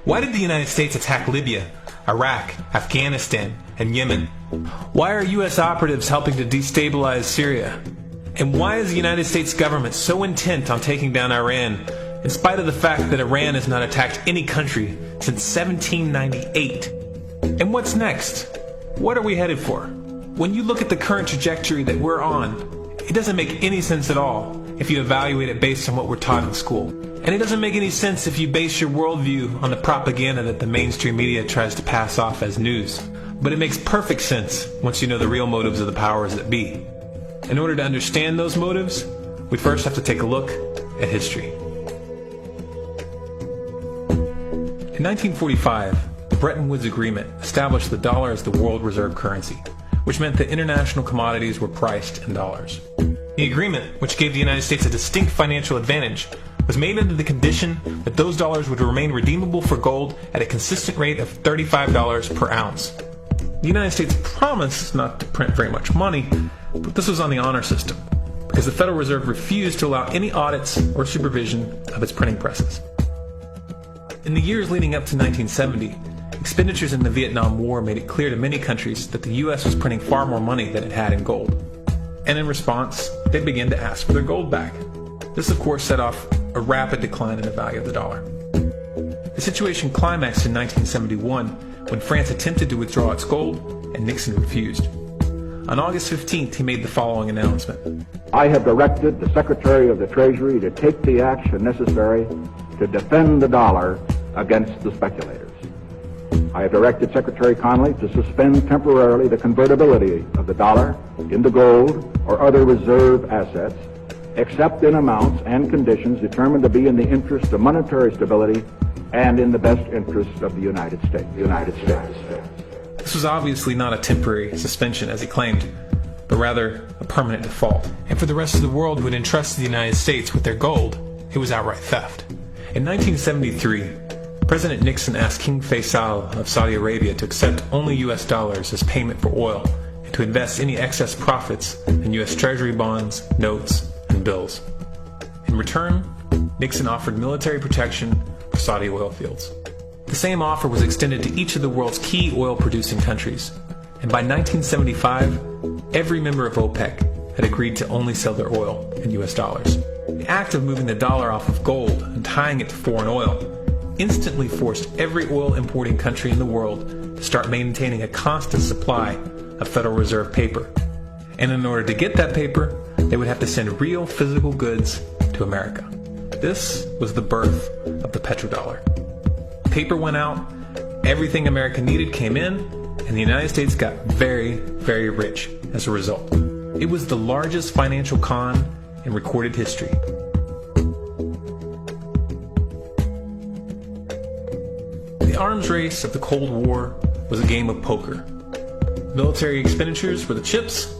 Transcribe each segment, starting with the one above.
Why did the United States attack Libya, Iraq, Afghanistan, and Yemen? Why are U.S. operatives helping to destabilize Syria? And why is the United States government so intent on taking down Iran, in spite of the fact that Iran has not attacked any country since 1798? And what's next? What are we headed for? When you look at the current trajectory that we're on, it doesn't make any sense at all if you evaluate it based on what we're taught in school. And it doesn't make any sense if you base your worldview on the propaganda that the mainstream media tries to pass off as news. But it makes perfect sense once you know the real motives of the powers that be. In order to understand those motives, we first have to take a look at history. In 1945, the Bretton Woods Agreement established the dollar as the world reserve currency, which meant that international commodities were priced in dollars. The agreement, which gave the United States a distinct financial advantage, was made under the condition that those dollars would remain redeemable for gold at a consistent rate of $35 per ounce. The United States promised not to print very much money, but this was on the honor system, because the Federal Reserve refused to allow any audits or supervision of its printing presses. In the years leading up to 1970, expenditures in the Vietnam War made it clear to many countries that the U.S. was printing far more money than it had in gold. And in response, they began to ask for their gold back. This, of course, set off a rapid decline in the value of the dollar. The situation climaxed in 1971 when France attempted to withdraw its gold and Nixon refused. On August 15th, he made the following announcement. I have directed the Secretary of the Treasury to take the action necessary to defend the dollar against the speculators. I have directed Secretary Connally to suspend temporarily the convertibility of the dollar into gold or other reserve assets, except in amounts and conditions determined to be in the interest of monetary stability and in the best interest of the United States. This was obviously not a temporary suspension, as he claimed, but rather a permanent default. And for the rest of the world who had entrusted the United States with their gold, it was outright theft. In 1973, President Nixon asked King Faisal of Saudi Arabia to accept only U.S. dollars as payment for oil and to invest any excess profits in U.S. Treasury bonds, notes, and bills. In return, Nixon offered military protection for Saudi oil fields. The same offer was extended to each of the world's key oil-producing countries, and by 1975, every member of OPEC had agreed to only sell their oil in U.S. dollars. The act of moving the dollar off of gold and tying it to foreign oil instantly forced every oil-importing country in the world to start maintaining a constant supply of Federal Reserve paper. And in order to get that paper, they would have to send real physical goods to America. This was the birth of the petrodollar. Paper went out, everything America needed came in, and the United States got very, very rich as a result. It was the largest financial con in recorded history. The arms race of the Cold War was a game of poker. Military expenditures were the chips,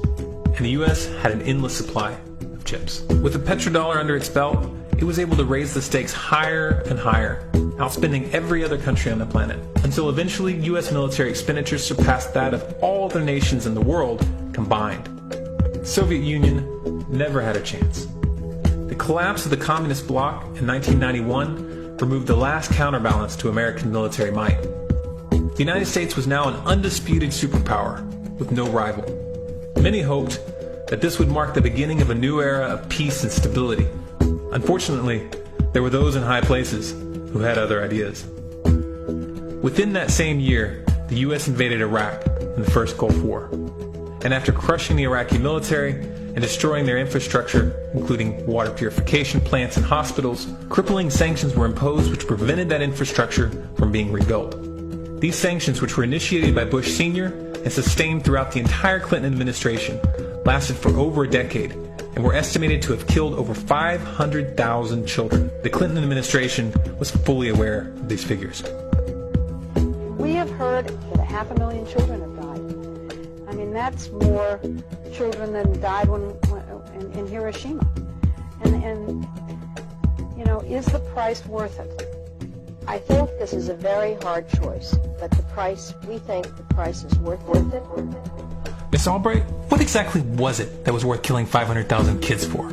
and the U.S. had an endless supply of chips. With the petrodollar under its belt, it was able to raise the stakes higher and higher, outspending every other country on the planet, until eventually U.S. military expenditures surpassed that of all other nations in the world combined. The Soviet Union never had a chance. The collapse of the communist bloc in 1991 removed the last counterbalance to American military might. The United States was now an undisputed superpower with no rival. Many hoped that this would mark the beginning of a new era of peace and stability. Unfortunately, there were those in high places who had other ideas. Within that same year, the U.S. invaded Iraq in the first Gulf War. And after crushing the Iraqi military and destroying their infrastructure, including water purification plants and hospitals, crippling sanctions were imposed which prevented that infrastructure from being rebuilt. These sanctions, which were initiated by Bush Sr. and sustained throughout the entire Clinton administration, lasted for over a decade and were estimated to have killed over 500,000 children. The Clinton administration was fully aware of these figures. We have heard that 500,000 children have died. I mean, that's more children than died in Hiroshima. And you know, is the price worth it? I think this is a very hard choice, but we think the price is worth it. Miss Albright, what exactly was it that was worth killing 500,000 kids for?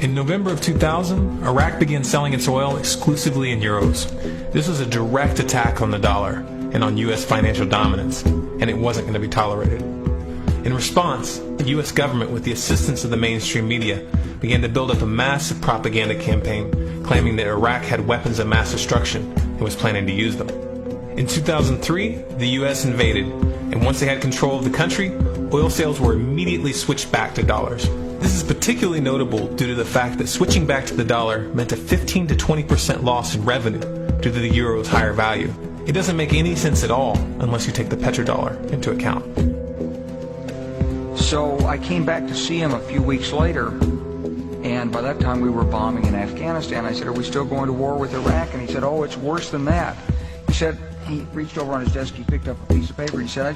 In November of 2000, Iraq began selling its oil exclusively in euros. This was a direct attack on the dollar and on U.S. financial dominance, and it wasn't going to be tolerated. In response, the U.S. government, with the assistance of the mainstream media, began to build up a massive propaganda campaign claiming that Iraq had weapons of mass destruction and was planning to use them. In 2003, the U.S. invaded, and once they had control of the country, oil sales were immediately switched back to dollars. This is particularly notable due to the fact that switching back to the dollar meant a 15 to 20% loss in revenue due to the euro's higher value. It doesn't make any sense at all unless you take the petrodollar into account. So I came back to see him a few weeks later, and by that time we were bombing in Afghanistan. I said, "Are we still going to war with Iraq?" And he said, "Oh, it's worse than that." He said, he reached over on his desk, he picked up a piece of paper, he said, I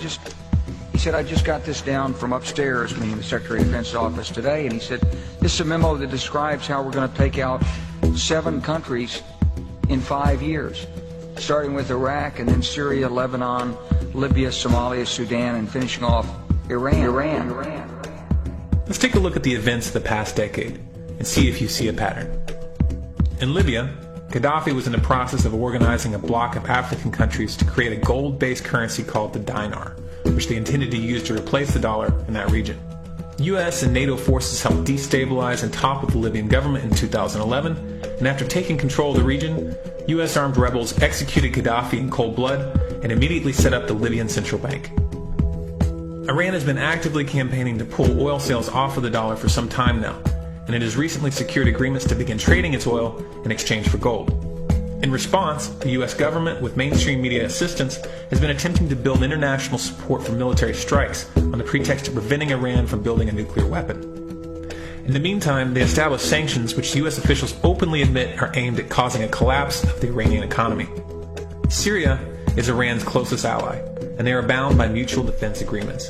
just got this down from upstairs, meaning the Secretary of Defense's office today, and he said, "This is a memo that describes how we're going to take out 7 countries in 5 years, starting with Iraq, and then Syria, Lebanon, Libya, Somalia, Sudan, and finishing off Iran. Let's take a look at the events of the past decade and see if you see a pattern. In Libya, Gaddafi was in the process of organizing a bloc of African countries to create a gold-based currency called the dinar, which they intended to use to replace the dollar in that region. U.S. and NATO forces helped destabilize and topple the Libyan government in 2011, and after taking control of the region, U.S. armed rebels executed Gaddafi in cold blood and immediately set up the Libyan Central Bank. Iran has been actively campaigning to pull oil sales off of the dollar for some time now, and it has recently secured agreements to begin trading its oil in exchange for gold. In response, the U.S. government, with mainstream media assistance, has been attempting to build international support for military strikes on the pretext of preventing Iran from building a nuclear weapon. In the meantime, they established sanctions which U.S. officials openly admit are aimed at causing a collapse of the Iranian economy. Syria is Iran's closest ally, and they are bound by mutual defense agreements.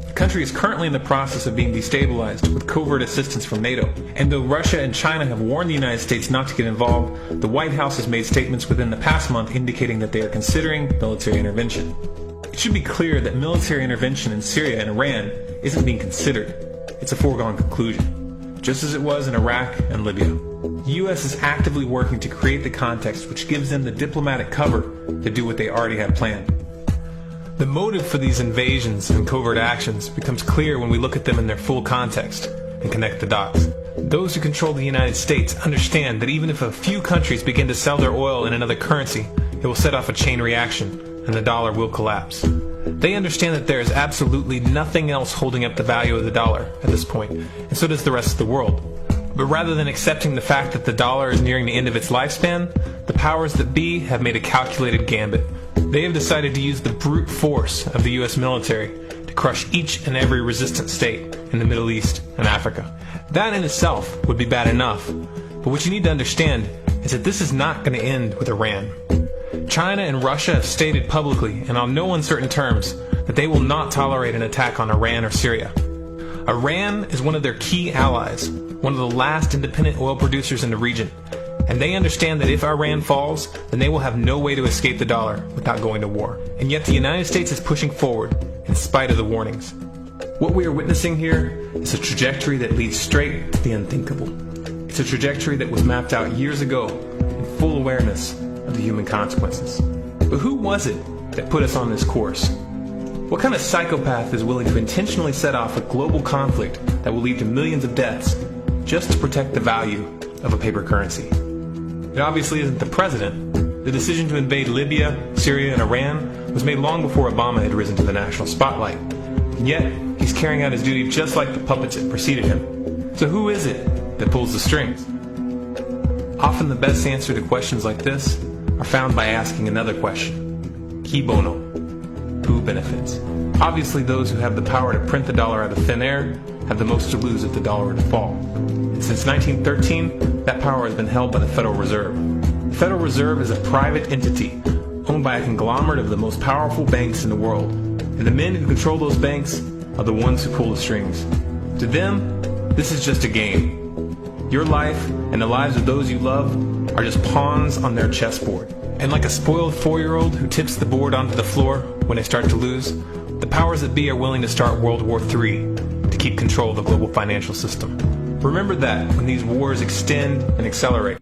The country is currently in the process of being destabilized with covert assistance from NATO, and though Russia and China have warned the United States not to get involved, the White House has made statements within the past month indicating that they are considering military intervention. It should be clear that military intervention in Syria and Iran isn't being considered. It's a foregone conclusion, just as it was in Iraq and Libya. The U.S. is actively working to create the context which gives them the diplomatic cover to do what they already have planned. The motive for these invasions and covert actions becomes clear when we look at them in their full context and connect the dots. Those who control the United States understand that even if a few countries begin to sell their oil in another currency, it will set off a chain reaction and the dollar will collapse. They understand that there is absolutely nothing else holding up the value of the dollar at this point, and so does the rest of the world. But rather than accepting the fact that the dollar is nearing the end of its lifespan, the powers that be have made a calculated gambit. They have decided to use the brute force of the U.S. military to crush each and every resistant state in the Middle East and Africa. That in itself would be bad enough, but what you need to understand is that this is not going to end with Iran. China and Russia have stated publicly, and on no uncertain terms, that they will not tolerate an attack on Iran or Syria. Iran is one of their key allies, one of the last independent oil producers in the region, and they understand that if Iran falls, then they will have no way to escape the dollar without going to war. And yet the United States is pushing forward in spite of the warnings. What we are witnessing here is a trajectory that leads straight to the unthinkable. It's a trajectory that was mapped out years ago in full awareness of the human consequences. But who was it that put us on this course? What kind of psychopath is willing to intentionally set off a global conflict that will lead to millions of deaths just to protect the value of a paper currency? It obviously isn't the president. The decision to invade Libya, Syria, and Iran was made long before Obama had risen to the national spotlight. And yet, he's carrying out his duty just like the puppets that preceded him. So who is it that pulls the strings? Often the best answer to questions like this are found by asking another question. Qui bono? Who benefits? Obviously those who have the power to print the dollar out of thin air have the most to lose if the dollar were to fall. And since 1913, that power has been held by the Federal Reserve. The Federal Reserve is a private entity owned by a conglomerate of the most powerful banks in the world. And the men who control those banks are the ones who pull the strings. To them, this is just a game. Your life and the lives of those you love are just pawns on their chessboard. And like a spoiled 4-year-old who tips the board onto the floor when they start to lose, the powers that be are willing to start World War III to keep control of the global financial system. Remember that when these wars extend and accelerate.